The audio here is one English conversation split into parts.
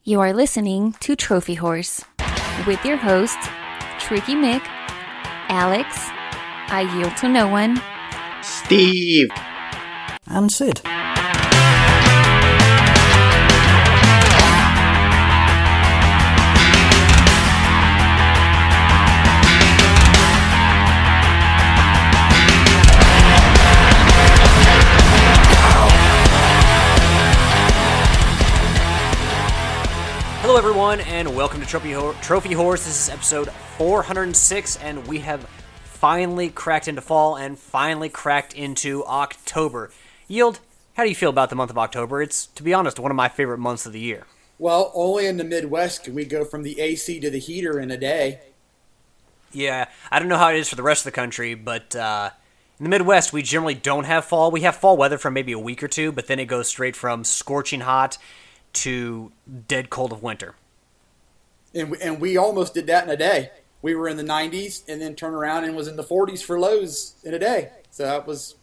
You are listening to Trophy Horse with your hosts, Tricky Mick, Alex, I Yield to No One, Steve, and Sid. Hello everyone, and welcome to Trophy Horse. This is episode 406, and we have finally cracked into fall and finally cracked into October. Yield, how do you feel about the month of October? It's, to be honest, one of my favorite months of the year. well, only in the Midwest can we go from the AC to the heater in a day. Yeah, I don't know how it is for the rest of the country, but in the Midwest, we generally don't have fall. We have fall weather for maybe a week or two, but then it goes straight from scorching hot to dead cold of winter. And we almost did that in a day. We were in the 90s and then turned around and was in the 40s for lows in a day. So that was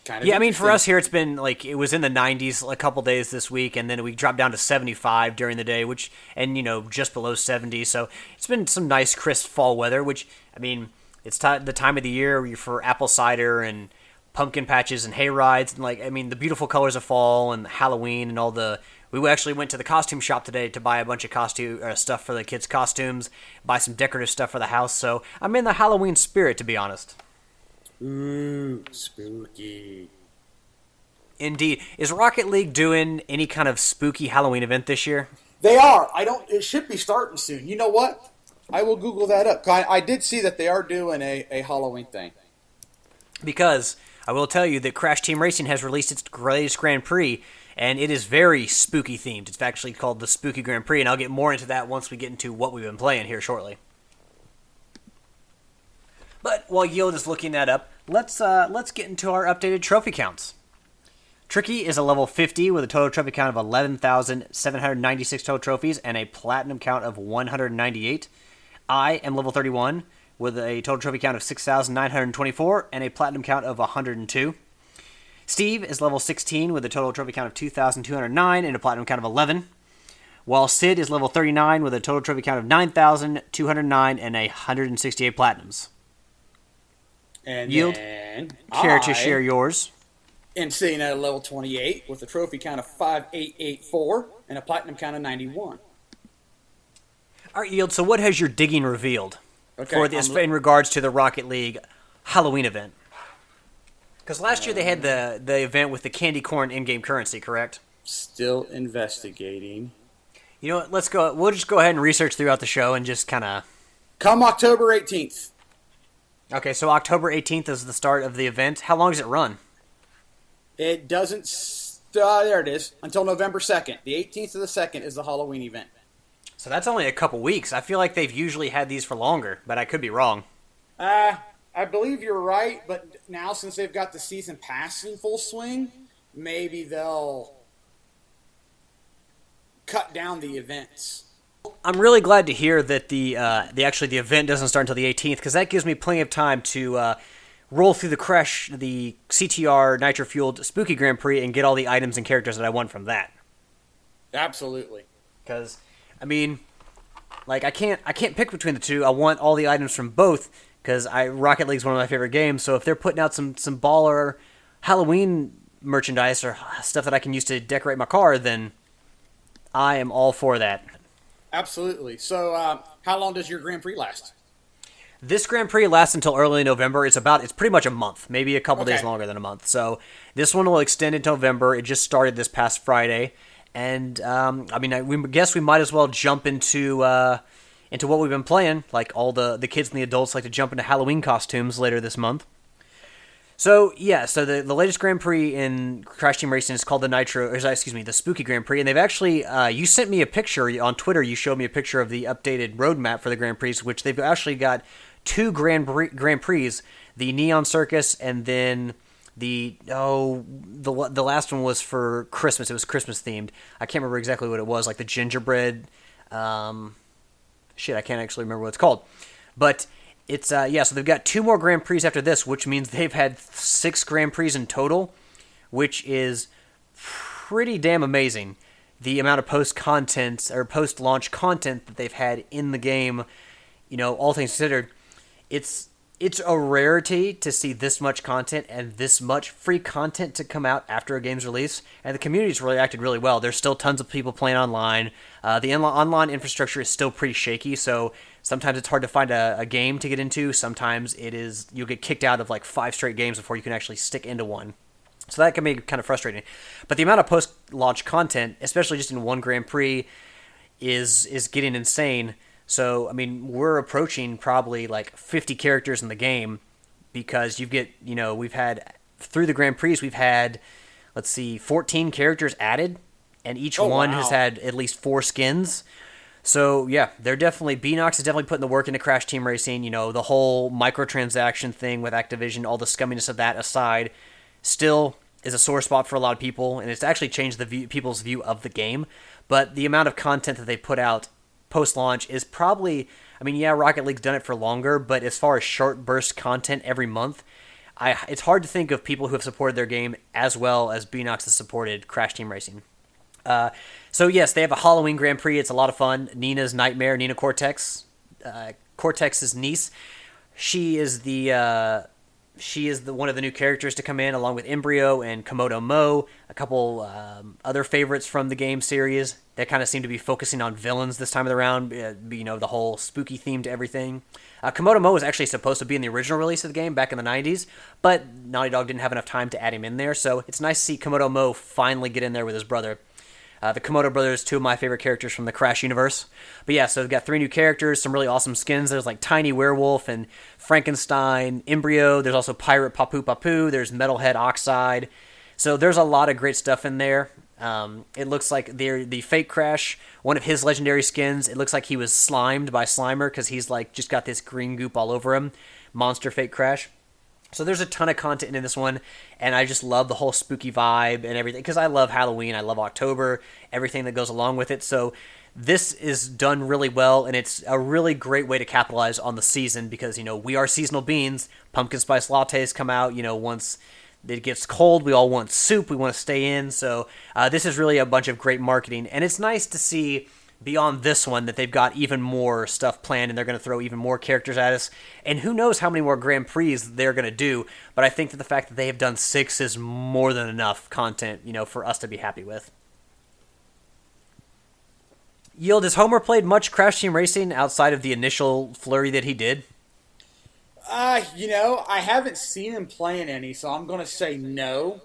kind of Yeah, I mean, for us here, it's been like it was in the 90s a couple days this week, and then we dropped down to 75 during the day, and just below 70. So it's been some nice, crisp fall weather, which, I mean, it's the time of the year for apple cider and pumpkin patches and hay rides, and the beautiful colors of fall and Halloween and all the. We actually went to the costume shop today to buy a bunch of costume stuff for the kids' costumes, buy some decorative stuff for the house. So I'm in the Halloween spirit, to be honest. Ooh, spooky. Indeed. Is Rocket League doing any kind of spooky Halloween event this year? They are. It should be starting soon. You know what? I will Google that up. I did see that they are doing a Halloween thing. Because I will tell you that Crash Team Racing has released its latest Grand Prix, and it is very spooky themed. It's actually called the Spooky Grand Prix, and I'll get more into that once we get into what we've been playing here shortly. But while Yield is looking that up, let's get into our updated trophy counts. Tricky is a level 50 with a total trophy count of 11,796 total trophies and a platinum count of 198. I am level 31 with a total trophy count of 6,924 and a platinum count of 102. Steve is level 16 with a total trophy count of 2,209 and a platinum count of 11. While Sid is level 39 with a total trophy count of 9,209 and 168 platinums. And Yield, then care to share yours? And sitting at a level 28 with a trophy count of 5,884 and a platinum count of 91. All right, Yield, so what has your digging revealed for this I'm in regards to the Rocket League Halloween event? Because last year they had the event with the candy corn in-game currency, correct? Still investigating. You know what, let's go. We'll just go ahead and research throughout the show and just kind of... Come October 18th. Okay, so October 18th is the start of the event. How long does it run? It doesn't... there it is. Until November 2nd. The 18th of the 2nd is the Halloween event. So that's only a couple weeks. I feel like they've usually had these for longer, but I could be wrong. I believe you're right, but now since they've got the season pass in full swing, maybe they'll cut down the events. I'm really glad to hear that the event doesn't start until the 18th, because that gives me plenty of time to roll through the CTR Nitro Fueled Spooky Grand Prix and get all the items and characters that I want from that. Absolutely. Because, I mean, I can't pick between the two. I want all the items from both, because Rocket League's one of my favorite games. So if they're putting out some baller Halloween merchandise or stuff that I can use to decorate my car, then I am all for that. Absolutely. So, how long does your Grand Prix last? This Grand Prix lasts until early November. It's pretty much a month, maybe a couple days longer than a month. So this one will extend into November. It just started this past Friday, and we guess we might as well jump into what we've been playing. Like all the kids and the adults like to jump into Halloween costumes later this month. So the latest Grand Prix in Crash Team Racing is called the Spooky Grand Prix, and they've actually you sent me a picture on Twitter. You showed me a picture of the updated roadmap for the Grand Prix, which they've actually got two Grand Prix, the Neon Circus, and then the last one was for Christmas. It was Christmas themed. I can't remember exactly what it was, like the gingerbread. I can't actually remember what it's called, but. It's so they've got two more Grand Prix after this, which means they've had 6 Grand Prix in total, which is pretty damn amazing. the amount of post-content or post-launch content that they've had in the game, all things considered, it's a rarity to see this much content and this much free content to come out after a game's release, and the community's reacted really well. There's still tons of people playing online. The online infrastructure is still pretty shaky, so sometimes it's hard to find a game to get into. Sometimes you'll get kicked out of like 5 straight games before you can actually stick into one. So that can be kind of frustrating. But the amount of post-launch content, especially just in one Grand Prix, is getting insane. So, we're approaching probably like 50 characters in the game because we've had, through the Grand Prix, we've had, 14 characters added, and each one has had at least 4 skins. So, yeah, Beanox is definitely putting the work into Crash Team Racing. The whole microtransaction thing with Activision, all the scumminess of that aside, still is a sore spot for a lot of people, and it's actually changed people's view of the game. But the amount of content that they put out post-launch is probably, Rocket League's done it for longer, but as far as short burst content every month, it's hard to think of people who have supported their game as well as Beanox has supported Crash Team Racing. So yes, they have a Halloween Grand Prix. It's a lot of fun. Nina's Nightmare, Nina Cortex, Cortex's niece. She is one of the new characters to come in, along with Embryo and Komodo Mo, a couple other favorites from the game series that kind of seem to be focusing on villains this time around, the whole spooky theme to everything. Komodo Mo was actually supposed to be in the original release of the game back in the 90s, but Naughty Dog didn't have enough time to add him in there, so it's nice to see Komodo Mo finally get in there with his brother. The Komodo brothers, 2 of my favorite characters from the Crash universe. But yeah, so we've got 3 new characters, some really awesome skins. There's like Tiny Werewolf and Frankenstein, Embryo. There's also Pirate Papu Papu. There's Metalhead Oxide. So there's a lot of great stuff in there. It looks like the Fake Crash, one of his legendary skins, it looks like he was slimed by Slimer because he's like just got this green goop all over him. Monster Fake Crash. So there's a ton of content in this one, and I just love the whole spooky vibe and everything, because I love Halloween, I love October, everything that goes along with it. So this is done really well, and it's a really great way to capitalize on the season, because, we are seasonal beings. Pumpkin spice lattes come out, once it gets cold, we all want soup, we want to stay in. So this is really a bunch of great marketing, and it's nice to see beyond this one that they've got even more stuff planned, and they're going to throw even more characters at us, and who knows how many more Grand Prix they're going to do. But I think that the fact that they have done 6 is more than enough content, for us to be happy with. Yield, has Homer played much Crash Team Racing outside of the initial flurry that he did? I haven't seen him playing any, so I'm going to say no.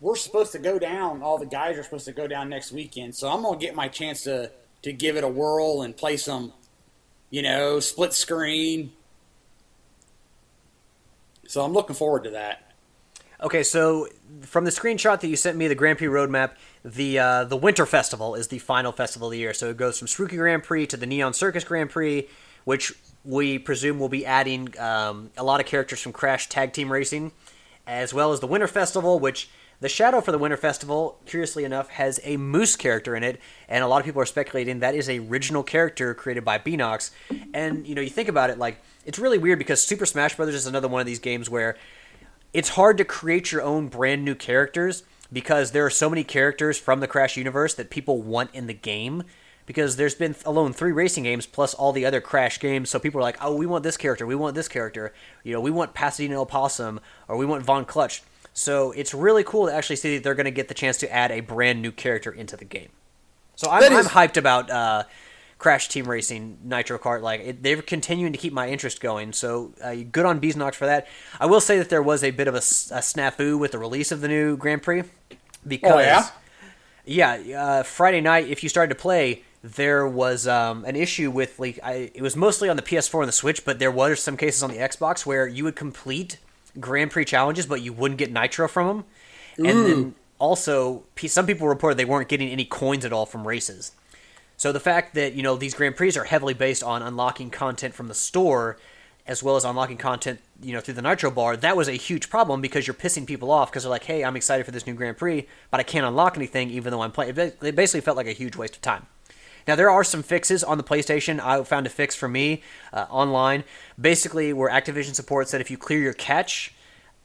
We're supposed to go down. All the guys are supposed to go down next weekend, so I'm going to get my chance to give it a whirl and play some, split screen. So I'm looking forward to that. Okay, so from the screenshot that you sent me, the Grand Prix roadmap, the Winter Festival is the final festival of the year. So it goes from Spooky Grand Prix to the Neon Circus Grand Prix, which we presume will be adding a lot of characters from Crash Tag Team Racing, as well as the Winter Festival, which the shadow for the Winter Festival, curiously enough, has a moose character in it, and a lot of people are speculating that is a original character created by Beanox. And, you think about it, like, it's really weird because Super Smash Bros. Is another one of these games where it's hard to create your own brand new characters because there are so many characters from the Crash universe that people want in the game, because there's been alone 3 racing games plus all the other Crash games, so people are like, oh, we want this character, we want this character, we want Pasadena Opossum, or we want Von Clutch. So it's really cool to actually see that they're going to get the chance to add a brand new character into the game. So I'm hyped about Crash Team Racing Nitro Kart. They're continuing to keep my interest going. So good on Beanox for that. I will say that there was a bit of a snafu with the release of the new Grand Prix. Because, Friday night, if you started to play, there was an issue with, it was mostly on the PS4 and the Switch, but there were some cases on the Xbox where you would complete Grand Prix challenges, but you wouldn't get Nitro from them. And then also, some people reported they weren't getting any coins at all from races. So the fact that, these Grand Prix are heavily based on unlocking content from the store, as well as unlocking content, through the Nitro bar, that was a huge problem because you're pissing people off because they're like, hey, I'm excited for this new Grand Prix, but I can't unlock anything even though I'm playing. It basically felt like a huge waste of time. Now, there are some fixes on the PlayStation. I found a fix for me online. Basically, where Activision supports that if you clear your cache,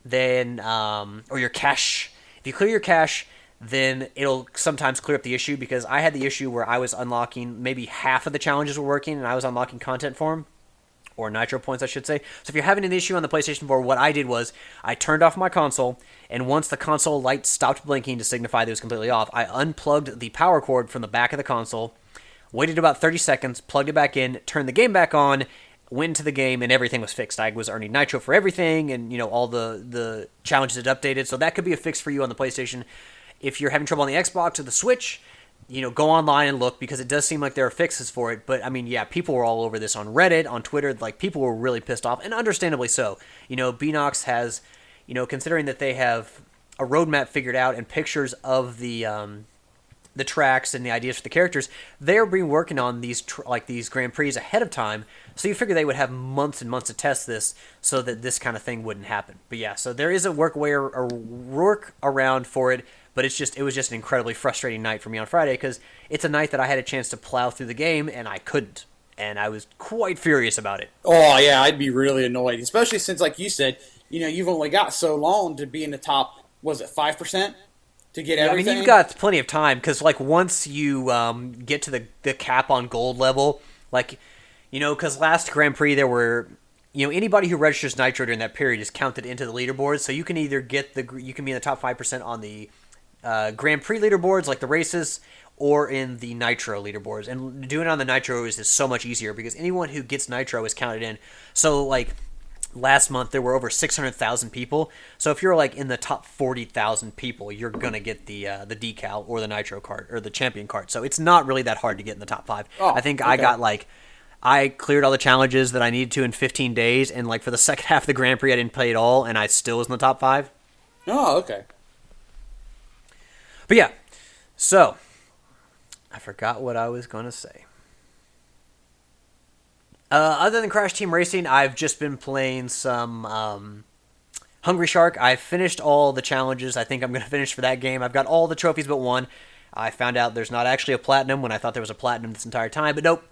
then, or your cache, if you clear your cache, then it'll sometimes clear up the issue, because I had the issue where I was unlocking, maybe half of the challenges were working and I was unlocking content for them, or nitro points, I should say. So if you're having an issue on the PlayStation 4, what I did was I turned off my console, and once the console light stopped blinking to signify that it was completely off, I unplugged the power cord from the back of the console, waited about 30 seconds, plugged it back in, turned the game back on, went into the game, and everything was fixed. I was earning nitro for everything, and all the challenges had updated. So that could be a fix for you on the PlayStation. If you're having trouble on the Xbox or the Switch, go online and look, because it does seem like there are fixes for it. But, people were all over this on Reddit, on Twitter. Like, people were really pissed off, and understandably so. Beanox has, considering that they have a roadmap figured out and pictures of the tracks and the ideas for the characters, they're been working on these Grand Prix ahead of time. So you figure they would have months and months to test this so that this kind of thing wouldn't happen. But yeah, so there is a work around for it. But it was just an incredibly frustrating night for me on Friday, because it's a night that I had a chance to plow through the game, and I couldn't. And I was quite furious about it. Oh, yeah, I'd be really annoyed, especially since, like you said, you've only got so long to be in the top, was it 5%? To get everything? You've got plenty of time, because, once you get to the cap on gold level, because last Grand Prix there were... anybody who registers Nitro during that period is counted into the leaderboard, so you can either you can be in the top 5% on the Grand Prix leaderboards, like the races, or in the Nitro leaderboards. And doing it on the Nitro is so much easier, because anyone who gets Nitro is counted in. So, last month there were over 600,000 people. So if you're, in the top 40,000 people, you're going to get the decal or the Nitro card, or the champion card. So it's not really that hard to get in the top 5. Oh, I think okay. I got, I cleared all the challenges that I needed to in 15 days, and, for the second half of the Grand Prix, I didn't play it all, and I still was in the top 5. Oh, okay. But yeah, so I forgot what I was going to say. Other than Crash Team Racing, I've just been playing some Hungry Shark. I've finished all the challenges I think I'm going to finish for that game. I've got all the trophies but one. I found out there's not actually a platinum when I thought there was a platinum this entire time, but nope.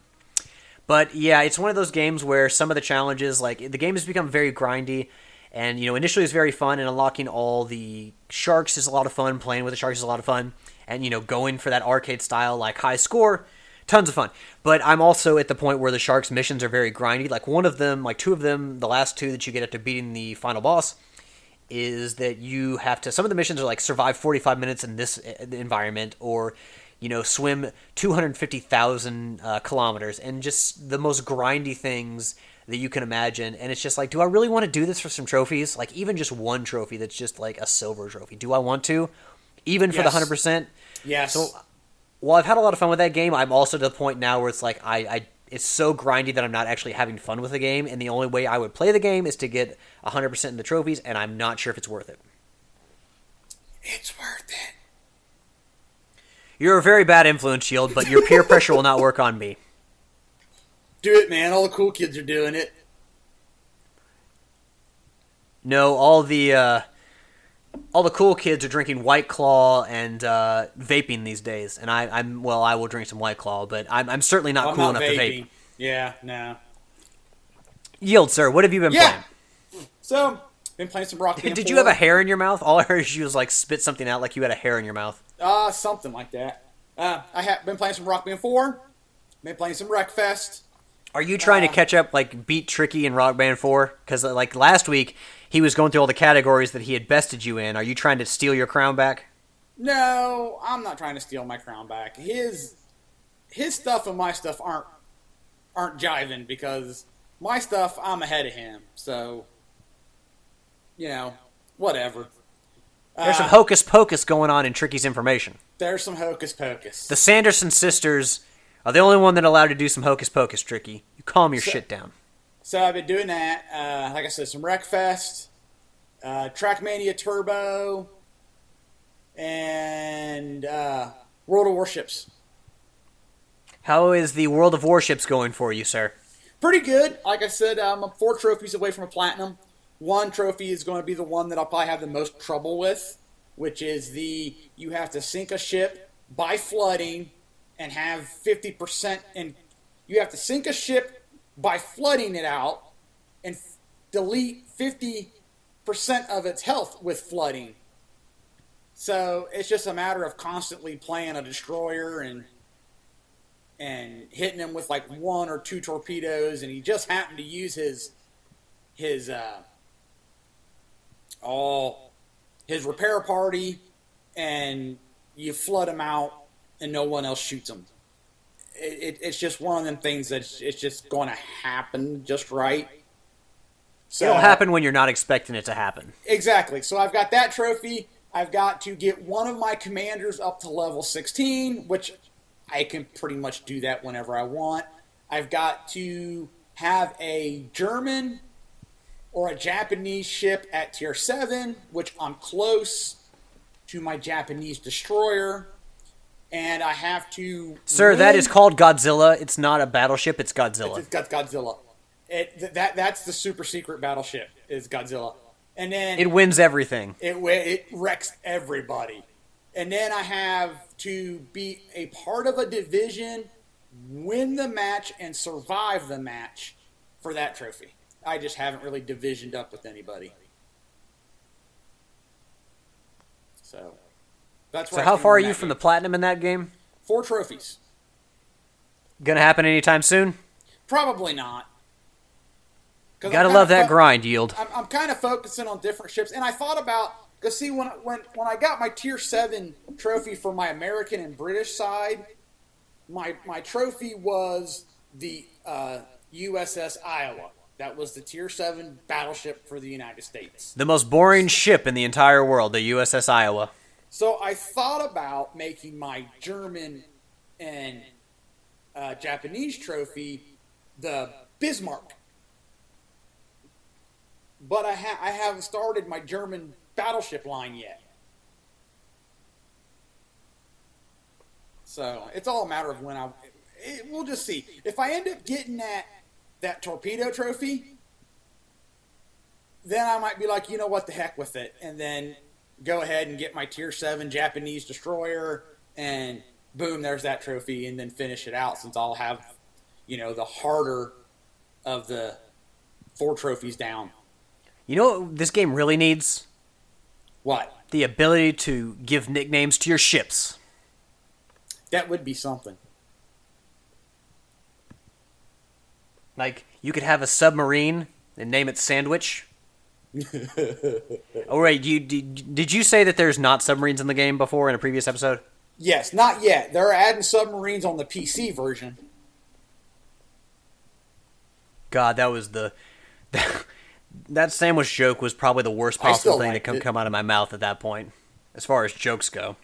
But yeah, it's one of those games where some of the challenges, the game has become very grindy. And, initially it's very fun, and unlocking all the sharks is a lot of fun. Playing with the sharks is a lot of fun. And, going for that arcade style, high score, tons of fun. But I'm also at the point where the sharks missions are very grindy. One of them, two of them, the last two that you get after beating the final boss, is that you have to, some of the missions are survive 45 minutes in this environment, or, swim 250,000 kilometers, and just the most grindy things that you can imagine. And it's just do I really want to do this for some trophies? Even just one trophy that's just a silver trophy. Do I want to? Even for the 100%? Yes. So, while I've had a lot of fun with that game, I'm also to the point now where it's it's so grindy that I'm not actually having fun with the game, and the only way I would play the game is to get 100% in the trophies, and I'm not sure if it's worth it. It's worth it. You're a very bad influence, Shield, but your peer pressure will not work on me. Do it, man. All the cool kids are doing it. No, all the cool kids are drinking White Claw and vaping these days, and I will drink some White Claw, but I'm certainly not cool enough to vape. Yeah, no. Yield, sir, what have you been playing? So, been playing some Rock Band Did 4. you have a hair in your mouth? All I heard is you was spit something out like you had a hair in your mouth. Something like that. I have been playing some Rock Band 4. Been playing some Wreckfest. Are you trying to catch up, beat Tricky in Rock Band 4? Because, last week, he was going through all the categories that he had bested you in. Are you trying to steal your crown back? No, I'm not trying to steal my crown back. His stuff and my stuff aren't jiving, because my stuff, I'm ahead of him. So, whatever. There's some hocus pocus going on in Tricky's information. There's some hocus pocus. The Sanderson sisters are the only one that are allowed to do some hocus pocus, Tricky. You calm your shit down. So I've been doing that. Like I said, some Wreckfest, Trackmania Turbo, and World of Warships. How is the World of Warships going for you, sir? Pretty good. Like I said, I'm 4 trophies away from a platinum. 1 trophy is going to be the one that I'll probably have the most trouble with, which is you have to sink a ship by flooding and have 50%, and you have to sink a ship by flooding it out and delete 50% of its health with flooding. So it's just a matter of constantly playing a destroyer and hitting him with like 1 or 2 torpedoes, and he just happened to use his all his repair party, and you flood him out, and no one else shoots him. It's just one of them things that it's just going to happen just right. So, It'll happen when you're not expecting it to happen. Exactly. So I've got that trophy. I've got to get one of my commanders up to level 16, which I can pretty much do that whenever I want. I've got to have a German or a Japanese ship at tier 7, which I'm close to my Japanese destroyer. And I have to... Sir, that is called Godzilla. It's not a battleship, it's Godzilla. It's Godzilla. That's the super secret battleship, is Godzilla. And then... It wins everything. It wrecks everybody. And then I have to be a part of a division, win the match, and survive the match for that trophy. I just haven't really divisioned up with anybody. So, that's So how far are you from the platinum in that game? 4 trophies. Gonna happen anytime soon? Probably not. Gotta love that grind, Yield. I'm kind of focusing on different ships, and I thought about... Because see, when I got my tier 7 trophy for my American and British side, my trophy was the USS Iowa. That was the tier 7 battleship for the United States. The most boring ship in the entire world, the USS Iowa. So I thought about making my German and Japanese trophy the Bismarck. But I haven't started my German battleship line yet. So it's all a matter of when we'll just see. If I end up getting that torpedo trophy, then I might be like, you know what, the heck with it. And then go ahead and get my tier 7 Japanese destroyer, and boom, there's that trophy, and then finish it out, since I'll have, the harder of the 4 trophies down. You know what this game really needs? What? The ability to give nicknames to your ships. That would be something. Like, you could have a submarine and name it Sandwich. Oh, wait, did you say that there's not submarines in the game before in a previous episode? Yes, not yet. They're adding submarines on the PC version. God, that was that sandwich joke was probably the worst possible thing to come out of my mouth at that point, as far as jokes go.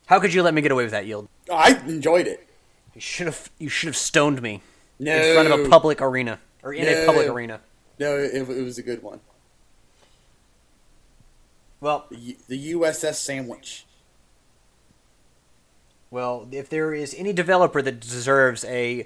How could you let me get away with that, Yield? I enjoyed it. You should have stoned me in No. front of a public arena, or in a public arena. No, it was a good one. Well, the USS Sandwich. Well, if there is any developer that deserves a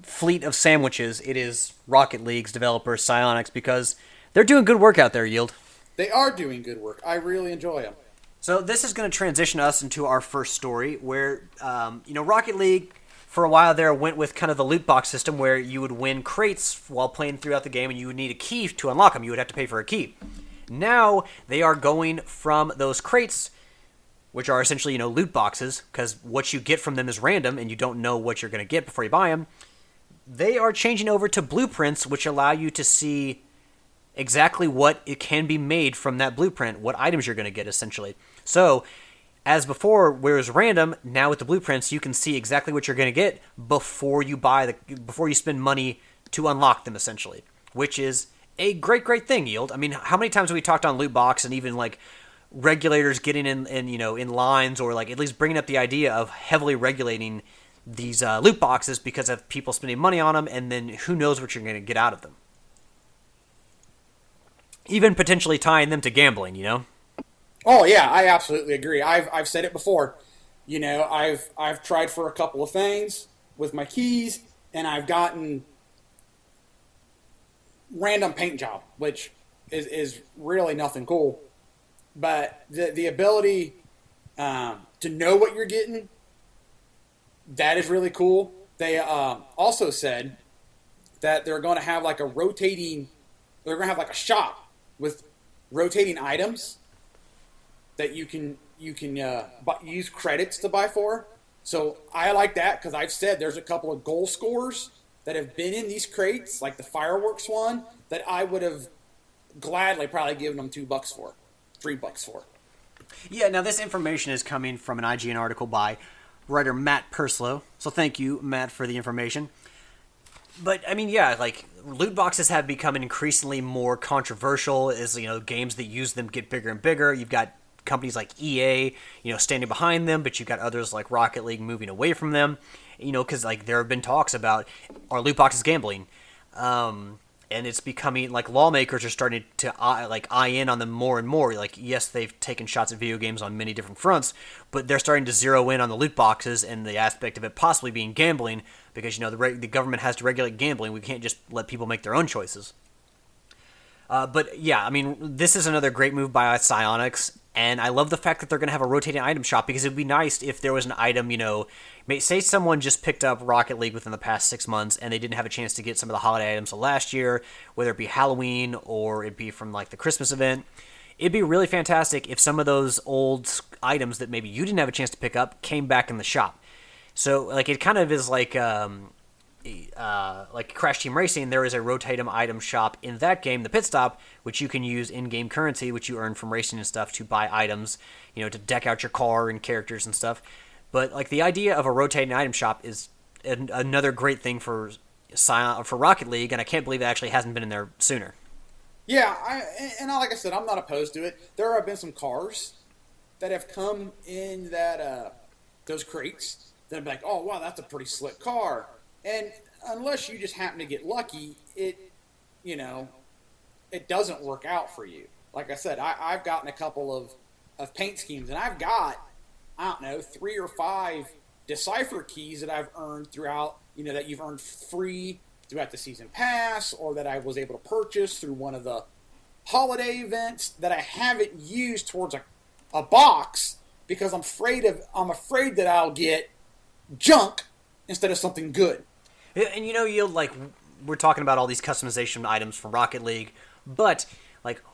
fleet of sandwiches, it is Rocket League's developer, Psyonix, because they're doing good work out there, Yield. They are doing good work. I really enjoy them. So this is going to transition us into our first story, where Rocket League for a while there went with kind of the loot box system, where you would win crates while playing throughout the game, and you would need a key to unlock them. You would have to pay for a key. Now they are going from those crates, which are essentially loot boxes, because what you get from them is random, and you don't know what you're going to get before you buy them. They are changing over to blueprints, which allow you to see exactly what it can be made from that blueprint, what items you're going to get, essentially. So, as before, where it was random, now with the blueprints, you can see exactly what you're going to get before you before you spend money to unlock them, essentially, which is a great, great thing, Yield. I mean, how many times have we talked on loot box and even like regulators getting in lines, or like at least bringing up the idea of heavily regulating these loot boxes because of people spending money on them, and then who knows what you're going to get out of them. Even potentially tying them to gambling, Oh yeah, I absolutely agree. I've said it before. I've tried for a couple of things with my keys, and I've gotten random paint job, which is really nothing cool. But the ability to know what you're getting, that is really cool. They also said that they're going to have like a shop with rotating items. that you can use credits to buy for. So I like that because I've said there's a couple of goal scorers that have been in these crates, like the fireworks one, that I would have gladly probably given them $2 for, $3 for. Yeah, now this information is coming from an IGN article by writer Matt Purslow. So thank you, Matt, for the information. But I mean, yeah, like loot boxes have become increasingly more controversial as games that use them get bigger and bigger. You've got companies like EA, standing behind them, but you've got others like Rocket League moving away from them. Because like there have been talks about are loot boxes gambling. And it's becoming like lawmakers are starting to eye in on them more and more. Like, yes, they've taken shots at video games on many different fronts, but they're starting to zero in on the loot boxes and the aspect of it possibly being gambling because the government has to regulate gambling. We can't just let people make their own choices. But yeah, I mean, this is another great move by Psyonix, and I love the fact that they're going to have a rotating item shop because it would be nice if there was an item, say someone just picked up Rocket League within the past 6 months and they didn't have a chance to get some of the holiday items of last year, whether it be Halloween or it be from like the Christmas event. It'd be really fantastic if some of those old items that maybe you didn't have a chance to pick up came back in the shop. So like it kind of is like Crash Team Racing, there is a rotating item shop in that game, the Pit Stop, which you can use in-game currency, which you earn from racing and stuff, to buy items, to deck out your car and characters and stuff. But like the idea of a rotating item shop is another great thing for Rocket League, and I can't believe it actually hasn't been in there sooner. Yeah, like I said, I'm not opposed to it. There have been some cars that have come in those crates that have been like, oh wow, that's a pretty slick car. And unless you just happen to get lucky, it doesn't work out for you. Like I said, I've gotten a couple of paint schemes, and I've got, 3 or 5 Decipher keys that I've earned throughout, that you've earned free throughout the season pass, or that I was able to purchase through one of the holiday events that I haven't used towards a box because I'm afraid that I'll get junk instead of something good. And you'll we're talking about all these customization items from Rocket League, but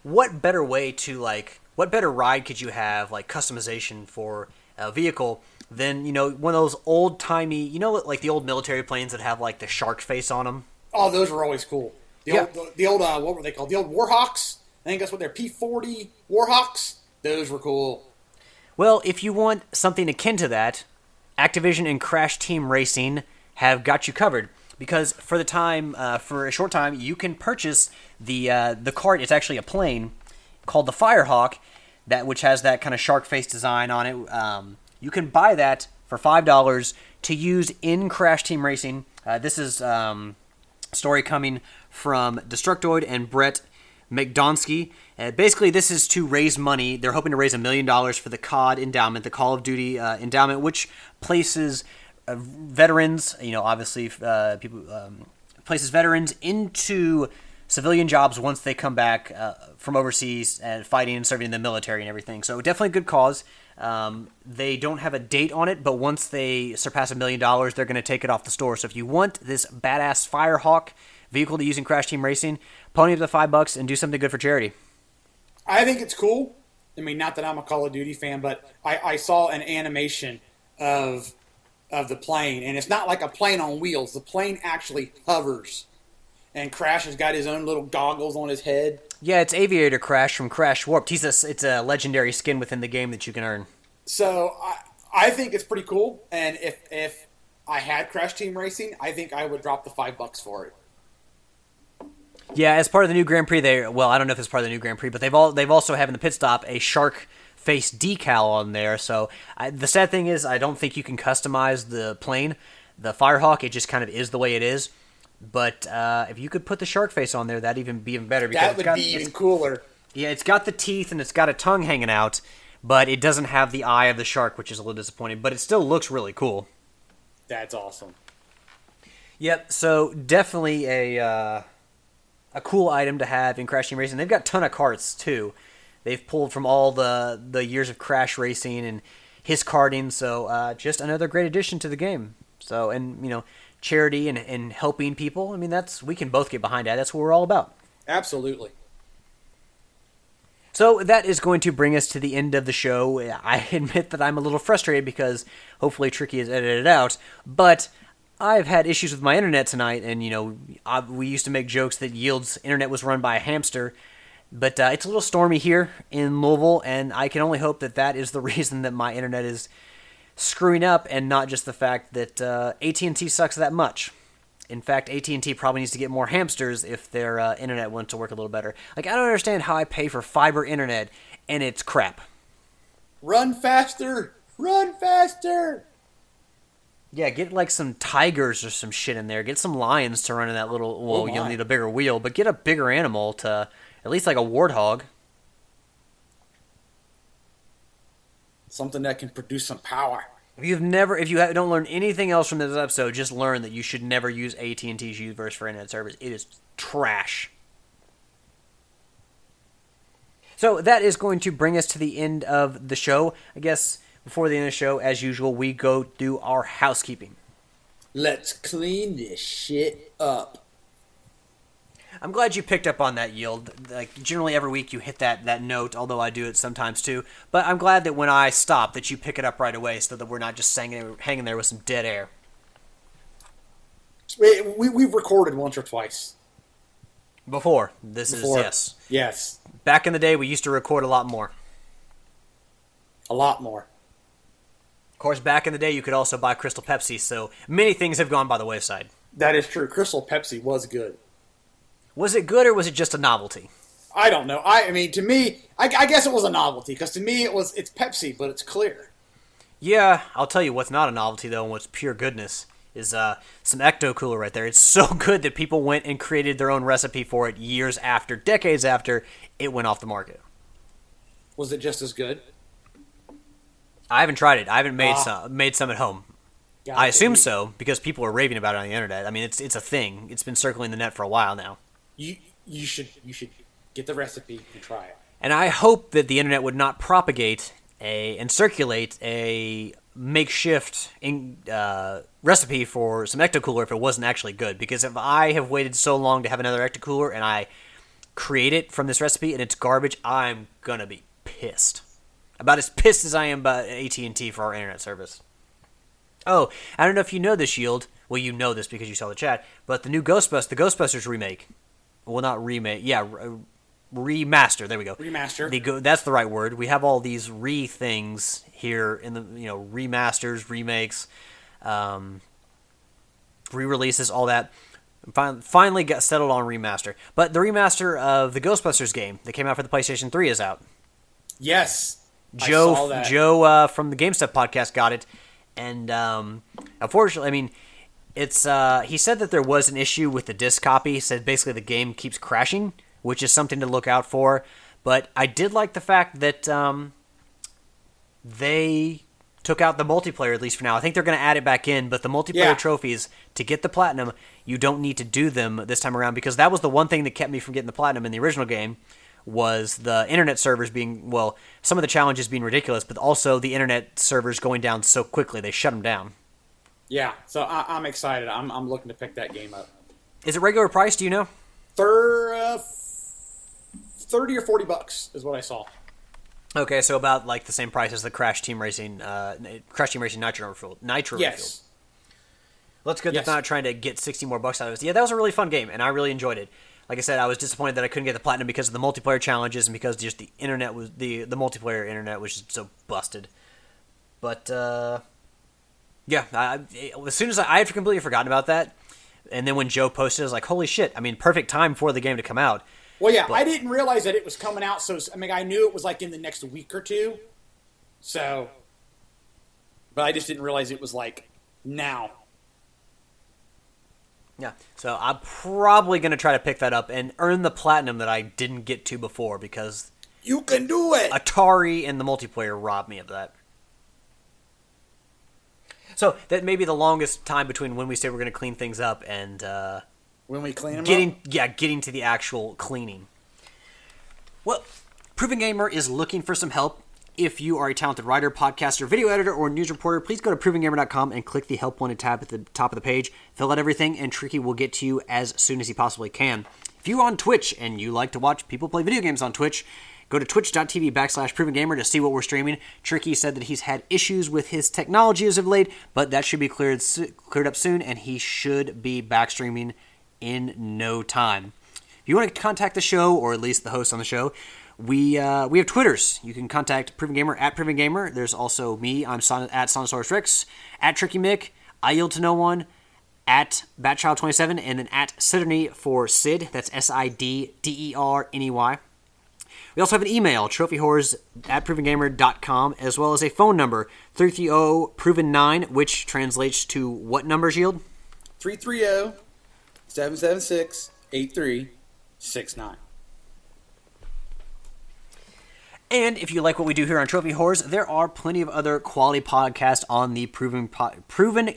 what better ride could you have customization for a vehicle than one of those old timey the old military planes that have the shark face on them? Oh, those were always cool. The old what were they called? The old Warhawks. I think that's what they're, P-40 Warhawks. Those were cool. Well, if you want something akin to that, Activision and Crash Team Racing have got you covered, because for a short time, you can purchase the cart. It's actually a plane called the Firehawk, which has that kind of shark face design on it. You can buy that for $5 to use in Crash Team Racing. This is story coming from Destructoid and Brett McDonsky. Basically, this is to raise money. They're hoping to raise $1 million for the COD endowment, the Call of Duty endowment, which places veterans, obviously places veterans into civilian jobs once they come back from overseas and fighting and serving in the military and everything. So definitely a good cause. They don't have a date on it, but once they surpass $1 million, they're going to take it off the store. So if you want this badass Firehawk vehicle to use in Crash Team Racing, pony up the $5 and do something good for charity. I think it's cool. I mean, not that I'm a Call of Duty fan, but I saw an animation of the plane, and it's not like a plane on wheels. The plane actually hovers, and Crash has got his own little goggles on his head. Yeah, it's Aviator Crash from Crash Warped. It's a legendary skin within the game that you can earn. So I think it's pretty cool, and if I had Crash Team Racing, I think I would drop the $5 for it. Yeah, as part of the new Grand Prix, I don't know if it's part of the new Grand Prix, but they've also have in the pit stop a shark face decal on there. So the sad thing is, I don't think you can customize the plane, the Firehawk. It just kind of is the way it is. But if you could put the shark face on there, that'd be even better. Because that would be even cooler. Yeah, it's got the teeth and it's got a tongue hanging out, but it doesn't have the eye of the shark, which is a little disappointing. But it still looks really cool. That's awesome. Yep. So definitely a cool item to have in Crash Team Racing. They've got a ton of karts too. They've pulled from all the years of Crash Racing and his karting, so just another great addition to the game. So, and charity and helping people. I mean, we can both get behind that. That's what we're all about. Absolutely. So that is going to bring us to the end of the show. I admit that I'm a little frustrated because hopefully Tricky has edited it out, but I've had issues with my internet tonight, and we used to make jokes that Yield's internet was run by a hamster, but it's a little stormy here in Louisville, and I can only hope that that is the reason that my internet is screwing up, and not just the fact that AT&T sucks that much. In fact, AT&T probably needs to get more hamsters if their internet wants to work a little better. Like, I don't understand how I pay for fiber internet and it's crap. Run faster! Run faster! Yeah, get like some tigers or some shit in there. Get some lions to run in that little... Well, you'll need a bigger wheel, but get a bigger animal to... At least like a warthog. Something that can produce some power. If you don't learn anything else from this episode, just learn that you should never use AT&T's Uverse for internet service. It is trash. So that is going to bring us to the end of the show. I guess before the end of the show, as usual, we go do our housekeeping. Let's clean this shit up. I'm glad you picked up on that, Yield. Like, generally every week you hit that note, although I do it sometimes too. But I'm glad that when I stop that you pick it up right away so that we're not just hanging there with some dead air. We've recorded once or twice. Before. Yes. Yes. Back in the day, we used to record a lot more. A lot more. Of course, back in the day, you could also buy Crystal Pepsi, so many things have gone by the wayside. That is true. Crystal Pepsi was good. Was it good or was it just a novelty? I don't know. I mean, to me, I guess it was a novelty, because to me it's Pepsi, but it's clear. Yeah, I'll tell you what's not a novelty, though, and what's pure goodness, is some Ecto Cooler right there. It's so good that people went and created their own recipe for it years after, decades after it went off the market. Was it just as good? I haven't tried it. I haven't made some at home. I assume so, because people are raving about it on the internet. I mean, it's a thing. It's been circling the net for a while now. You should get the recipe and try it. And I hope that the internet would not propagate and circulate a makeshift recipe for some Ecto Cooler if it wasn't actually good. Because if I have waited so long to have another Ecto Cooler and I create it from this recipe and it's garbage, I'm gonna be pissed. About as pissed as I am about AT&T for our internet service. Oh, I don't know if you know this, Yield. Well, you know this because you saw the chat. But the new Ghostbusters remake. Well, not remake. Yeah, remaster. There we go. Remaster. That's the right word. We have all these things here in the remasters, remakes, re-releases, all that. Finally got settled on remaster. But the remaster of the Ghostbusters game that came out for the PlayStation 3 is out. Yes. Joe from the Game Stuff podcast got it, and unfortunately, I mean, it's he said that there was an issue with the disc copy. He said basically the game keeps crashing, which is something to look out for. But I did like the fact that they took out the multiplayer, at least for now. I think they're going to add it back in, but the multiplayer trophies, to get the platinum, you don't need to do them this time around, because that was the one thing that kept me from getting the platinum in the original game, was the internet servers being, well, some of the challenges being ridiculous, but also the internet servers going down so quickly, they shut them down. Yeah, so I'm excited. I'm looking to pick that game up. Is it regular price, do you know? $30 or $40 is what I saw. Okay, so about like the same price as the Crash Team Racing Nitro Refueled. Yes. Let's good. They're not trying to get 60 more bucks out of us. Yeah, that was a really fun game, and I really enjoyed it. Like I said, I was disappointed that I couldn't get the platinum because of the multiplayer challenges and because just the internet was the multiplayer internet was just so busted. But yeah, as soon as I had completely forgotten about that, and then when Joe posted, I was like, "Holy shit!" I mean, perfect time for the game to come out. Well, yeah, I didn't realize that it was coming out. So I mean, I knew it was like in the next week or two. So, but I just didn't realize it was like now. Yeah, so I'm probably going to try to pick that up and earn the platinum that I didn't get to before, because you can do it. Atari and the multiplayer robbed me of that. So that may be the longest time between when we say we're going to clean things up and when we clean them up? Yeah, getting to the actual cleaning. Well, Proven Gamer is looking for some help. If you are a talented writer, podcaster, video editor, or news reporter, please go to provengamer.com and click the Help Wanted tab at the top of the page. Fill out everything, and Tricky will get to you as soon as he possibly can. If you're on Twitch and you like to watch people play video games on Twitch, Go to twitch.tv/ProvenGamer to see what we're streaming. Tricky said that he's had issues with his technology as of late, but that should be cleared up soon, and he should be back streaming in no time. If you want to contact the show, or at least the host on the show, we have Twitters. You can contact Proven Gamer at Proven Gamer. There's also me. I'm at Sonosaurus Rex, at Tricky Mick, I Yield to No One, at Batchild27, and then at Sidney for Sid. That's SIDDERNEY. We also have an email, trophyhorrors@provengamer.com, as well as a phone number, 330-PROVEN9, which translates to what numbers, Yield? 330-776-8369. And if you like what we do here on Trophy Horrors, there are plenty of other quality podcasts on the Proven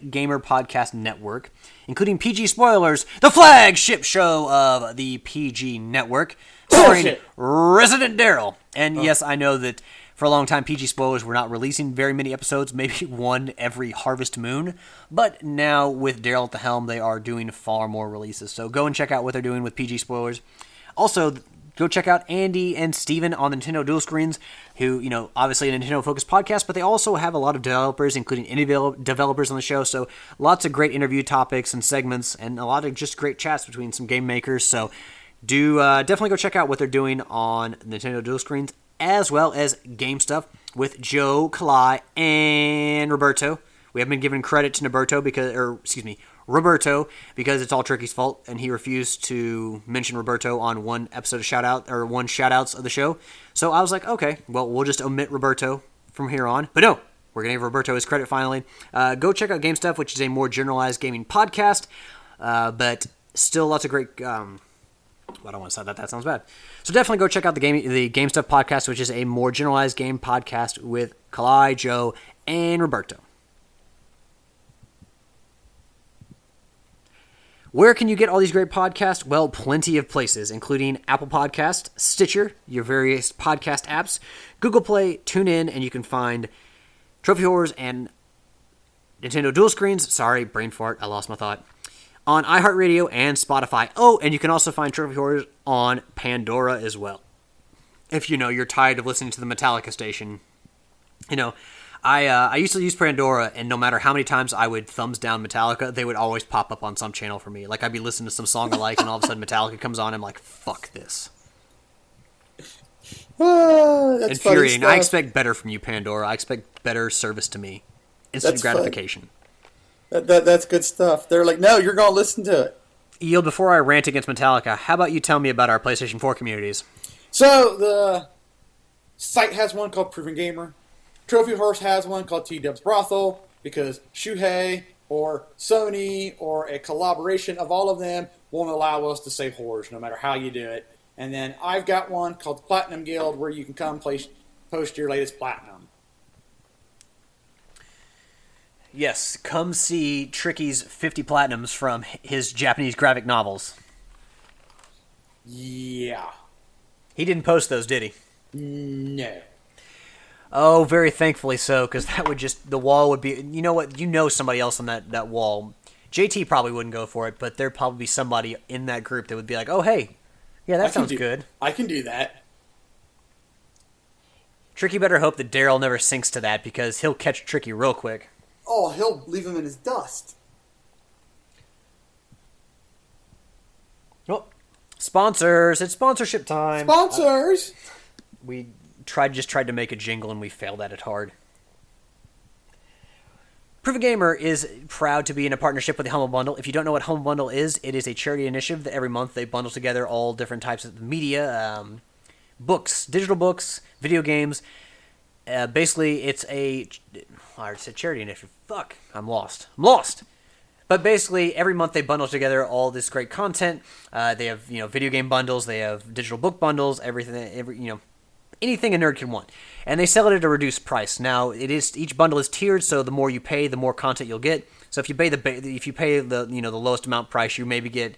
Gamer Podcast Network, including PG Spoilers, the flagship show of the PG Network, starring Resident Daryl. And yes, I know that for a long time PG Spoilers were not releasing very many episodes, maybe one every Harvest Moon. But now with Daryl at the helm, they are doing far more releases. So go and check out what they're doing with PG Spoilers. Also, go check out Andy and Steven on the Nintendo Dual Screens, who, obviously a Nintendo-focused podcast, but they also have a lot of developers, including indie developers on the show, so lots of great interview topics and segments, and a lot of just great chats between some game makers, so do definitely go check out what they're doing on Nintendo Dual Screens, as well as Game Stuff with Joe, Kalai, and Roberto. We haven't been giving credit to Roberto because it's all Tricky's fault, and he refused to mention Roberto on one episode of shoutouts of the show. So I was like, okay, well, we'll just omit Roberto from here on. But no, we're going to give Roberto his credit finally. Go check out Game Stuff, which is a more generalized gaming podcast, but still lots of great... I don't want to say that. That sounds bad. So definitely go check out the Game Stuff podcast, which is a more generalized game podcast with Kalai, Joe, and Roberto. Where can you get all these great podcasts? Well, plenty of places, including Apple Podcast, Stitcher, your various podcast apps, Google Play, TuneIn, and you can find Trophy Horrors and Nintendo Dual Screens. Sorry, brain fart, I lost my thought. On iHeartRadio and Spotify. Oh, and you can also find Trophy Horrors on Pandora as well. If you're tired of listening to the Metallica station, I used to use Pandora, and no matter how many times I would thumbs down Metallica, they would always pop up on some channel for me. Like, I'd be listening to some song I like, and all of a sudden Metallica comes on, and I'm like, fuck this. That's infuriating. I expect better from you, Pandora. I expect better service to me. Instant gratification. That's good stuff. They're like, no, you're going to listen to it. Yield, before I rant against Metallica, how about you tell me about our PlayStation 4 communities? So, the site has one called Proven Gamer. Trophy Horse has one called T-Dub's Brothel, because Shuhei or Sony or a collaboration of all of them won't allow us to say horrors, no matter how you do it. And then I've got one called the Platinum Guild, where you can come post your latest platinum. Yes, come see Tricky's 50 platinums from his Japanese graphic novels. Yeah. He didn't post those, did he? No. Oh, very thankfully so, because that would the wall would be, somebody else on that wall. JT probably wouldn't go for it, but there'd probably be somebody in that group that would be like, oh, hey, yeah, that sounds good. I can do that. Tricky better hope that Daryl never sinks to that, because he'll catch Tricky real quick. Oh, he'll leave him in his dust. Oh, sponsors. It's sponsorship time. Sponsors! We tried to make a jingle, and we failed at it hard. Proven Gamer is proud to be in a partnership with the Humble Bundle. If you don't know what Humble Bundle is, it is a charity initiative that every month they bundle together all different types of media, books, digital books, video games. Basically, it's a charity initiative. Fuck, I'm lost. But basically, every month they bundle together all this great content. They have video game bundles, they have digital book bundles, anything a nerd can want, and they sell it at a reduced price. Now, each bundle is tiered, so the more you pay, the more content you'll get. So if you pay the lowest amount price, you maybe get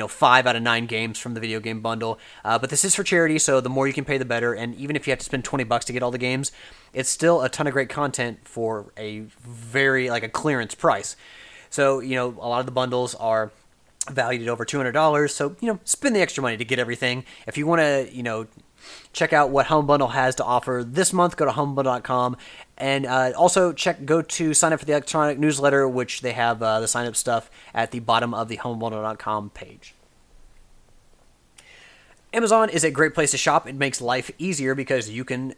5 out of 9 games from the video game bundle. But this is for charity, so the more you can pay, the better. And even if you have to spend $20 to get all the games, it's still a ton of great content for a very a clearance price. So a lot of the bundles are valued at over $200. So spend the extra money to get everything. If you want to check out what Home Bundle has to offer this month. Go to homebundle.com. And also go to sign up for the electronic newsletter, which they have the sign-up stuff at the bottom of the homebundle.com page. Amazon is a great place to shop. It makes life easier because you can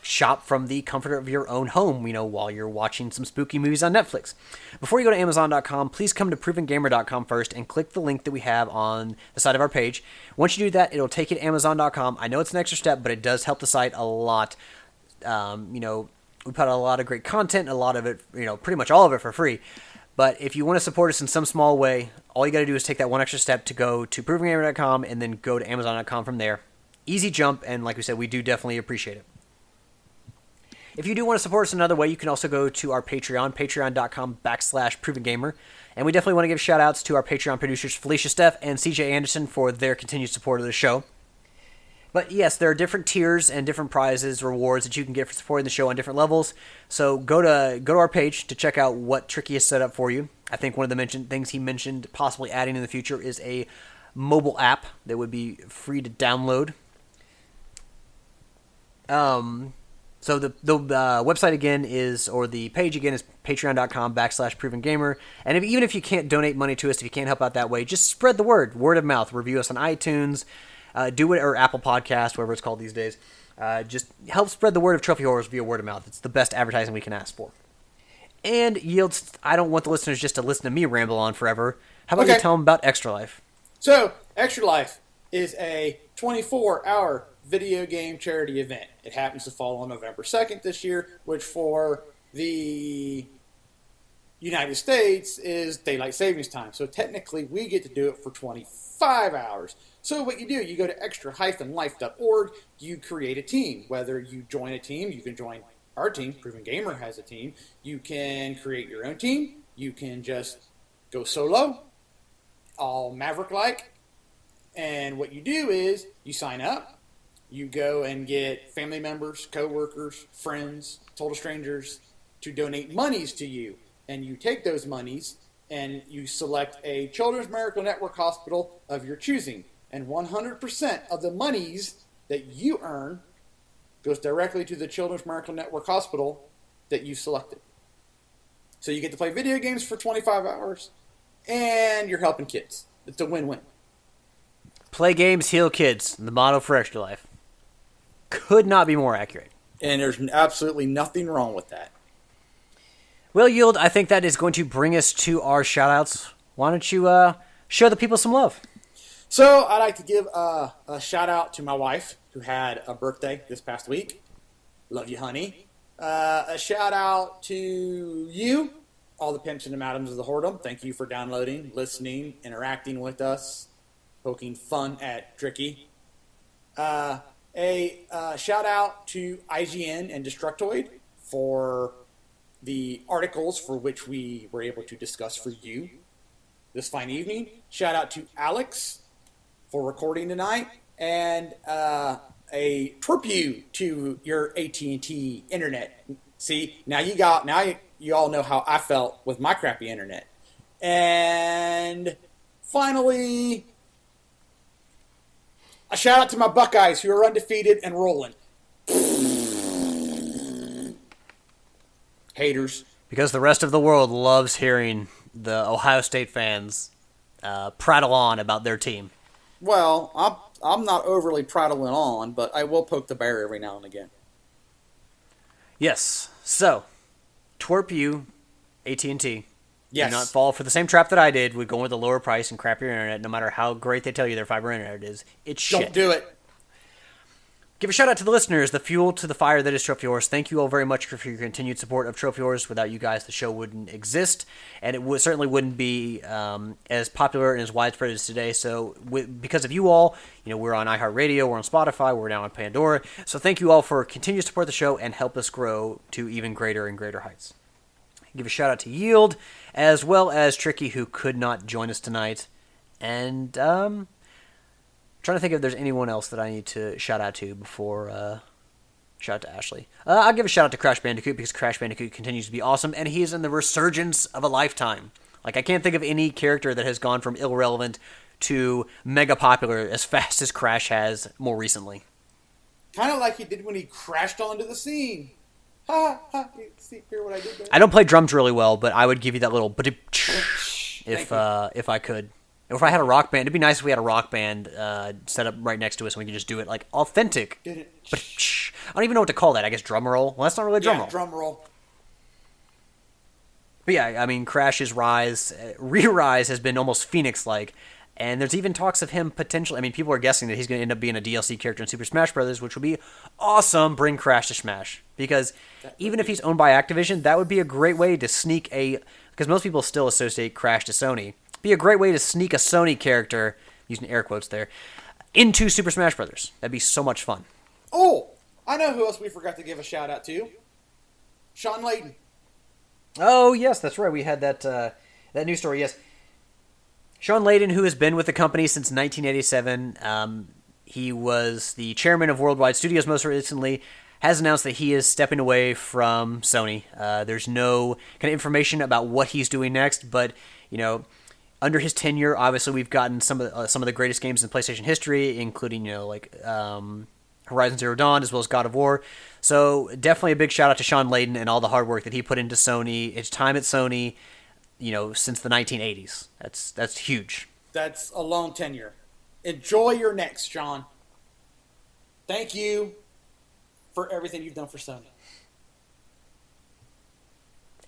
shop from the comfort of your own home, while you're watching some spooky movies on Netflix. Before you go to Amazon.com, please come to ProvenGamer.com first and click the link that we have on the side of our page. Once you do that, it'll take you to Amazon.com. I know it's an extra step, but it does help the site a lot. We put out a lot of great content, a lot of it, pretty much all of it for free. But if you want to support us in some small way, all you got to do is take that one extra step to go to ProvenGamer.com and then go to Amazon.com from there. Easy jump, and like we said, we do definitely appreciate it. If you do want to support us another way, you can also go to our Patreon, patreon.com/ProvenGamer. And we definitely want to give shout-outs to our Patreon producers, Felicia Steff and CJ Anderson, for their continued support of the show. But yes, there are different tiers and different prizes, rewards that you can get for supporting the show on different levels. So go to our page to check out what Tricky has set up for you. I think one of the things he mentioned possibly adding in the future is a mobile app that would be free to download. So the website again or the page again is patreon.com/ProvenGamer. And even if you can't donate money to us, if you can't help out that way, just spread the word of mouth. Review us on iTunes, or Apple Podcast, whatever it's called these days. Just help spread the word of Trophy Horrors via word of mouth. It's the best advertising we can ask for. And Yields, I don't want the listeners just to listen to me ramble on forever. How about you tell them about Extra Life? So, Extra Life is a 24-hour video game charity event. It happens to fall on November 2nd this year, which for the United States is daylight savings time. So technically, we get to do it for 25 hours. So what you do, you go to extra-life.org, you create a team. Whether you join a team, you can join our team. Proven Gamer has a team. You can create your own team. You can just go solo, all Maverick-like. And what you do is you sign up. You go and get family members, co-workers, friends, total strangers to donate monies to you. And you take those monies and you select a Children's Miracle Network hospital of your choosing. And 100% of the monies that you earn goes directly to the Children's Miracle Network hospital that you selected. So you get to play video games for 25 hours and you're helping kids. It's a win-win. Play games, heal kids. The motto for Extra Life. Could not be more accurate. And there's absolutely nothing wrong with that. Well, Yield, I think that is going to bring us to our shout-outs. Why don't you show the people some love? So I'd like to give a shout-out to my wife, who had a birthday this past week. Love you, honey. A shout-out to you, all the pimps and the madams of the whoredom. Thank you for downloading, listening, interacting with us, poking fun at Tricky. A shout-out to IGN and Destructoid for the articles for which we were able to discuss for you this fine evening. Shout-out to Alex for recording tonight. And a twerp to your AT&T internet. See, now you all know how I felt with my crappy internet. And finally, a shout out to my Buckeyes, who are undefeated and rolling. Haters. Because the rest of the world loves hearing the Ohio State fans prattle on about their team. Well, I'm not overly prattling on, but I will poke the bear every now and again. Yes. So, twerp you, AT&T. Yes. Do not fall for the same trap that I did with going with the lower price and crappier internet, no matter how great they tell you their fiber internet is. It's shit. Don't do it. Give a shout out to the listeners, the fuel to the fire that is Trophy Horse. Thank you all very much for your continued support of Trophy Horse. Without you guys, the show wouldn't exist, and it certainly wouldn't be as popular and as widespread as today. So, because of you all, we're on iHeartRadio, we're on Spotify, we're now on Pandora. So, thank you all for continuing to support the show and help us grow to even greater and greater heights. Give a shout out to Yield, as well as Tricky, who could not join us tonight, and trying to think if there's anyone else that I need to shout out to before shout out to Ashley. I'll give a shout out to Crash Bandicoot, because Crash Bandicoot continues to be awesome, and he is in the resurgence of a lifetime. Like, I can't think of any character that has gone from irrelevant to mega popular as fast as Crash has more recently. Kind of like he did when he crashed onto the scene. Ha ha! See, hear what I did there? I don't play drums really well, but I would give you that little if I could. Or if I had a rock band, it'd be nice if we had a rock band set up right next to us and we could just do it like authentic. I don't even know what to call that. I guess drum roll. Well, that's not really a drum roll. Drum roll. But yeah, I mean, Crash's rise, re-rise has been almost Phoenix-like, and there's even talks of him potentially. I mean, people are guessing that he's going to end up being a DLC character in Super Smash Bros., which would be awesome. Bring Crash to Smash, because even if he's owned by Activision, that would be a great way to sneak because most people still associate Crash to Sony. Be a great way to sneak a Sony character, using air quotes there, into Super Smash Bros. That'd be so much fun. Oh, I know who else we forgot to give a shout out to. Sean Layden. Oh yes, that's right. We had that news story. Yes, Sean Layden, who has been with the company since 1987, he was the chairman of Worldwide Studios most recently, has announced that he is stepping away from Sony. There's no kind of information about what he's doing next, but under his tenure, obviously we've gotten some of the greatest games in PlayStation history, including Horizon Zero Dawn as well as God of War. So definitely a big shout out to Sean Layden and all the hard work that he put into Sony. His time at Sony, since the 1980s. That's huge. That's a long tenure. Enjoy your next, Sean. Thank you for everything you've done for Sony.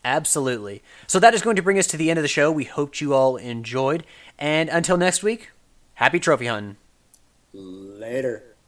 Absolutely. So that is going to bring us to the end of the show. We hoped you all enjoyed. And until next week, happy trophy hunting. Later.